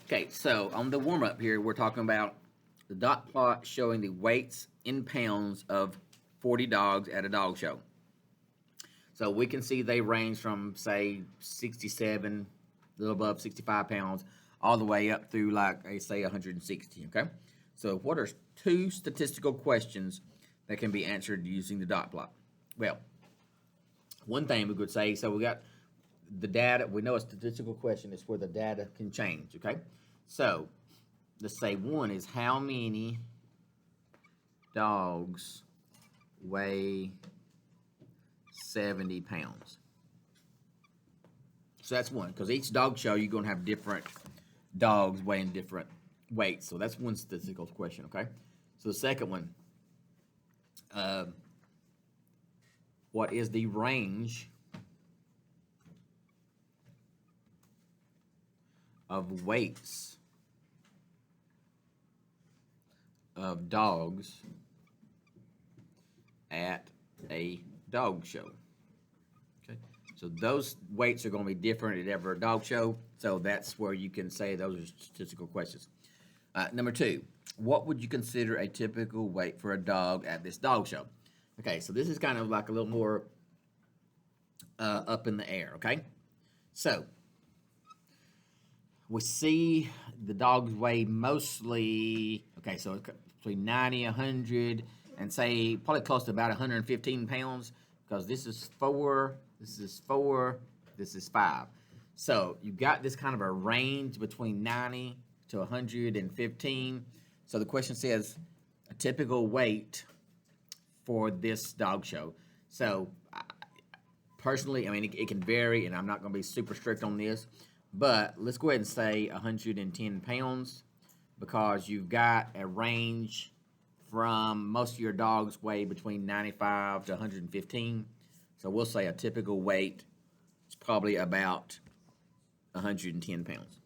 Okay, so on the warm-up here, we're talking about the dot plot showing the weights in pounds of 40 dogs at a dog show. So we can see they range from, say, 67, a little above 65 pounds, all the way up through, like, I say, 160, okay? So what are two statistical questions that can be answered using the dot plot? Well, one thing we could say, so we got the data. We know a statistical question is where the data can change, okay? So let's say one is how many dogs weigh 70 pounds. So that's one, because each dog show you're going to have different dogs weighing different weights. So that's one statistical question, okay? So the second one, what is the range of weights of dogs at a dog show? Okay, so those weights are going to be different at every dog show, so that's where you can say those are statistical questions. Number two, what would you consider a typical weight for a dog at this dog show? Okay, so this is kind of like a little more up in the air, okay? So we see the dogs weigh mostly, okay, so between 90, 100, and say probably close to about 115 pounds, because this is 4, this is 4, this is 5. So you've got this kind of a range between 90 to 115. So the question says a typical weight for this dog show. So personally, I mean, it can vary, and I'm not going to be super strict on this, but let's go ahead and say 110 pounds, because you've got a range from most of your dogs weigh between 95 to 115. So we'll say a typical weight is probably about 110 pounds.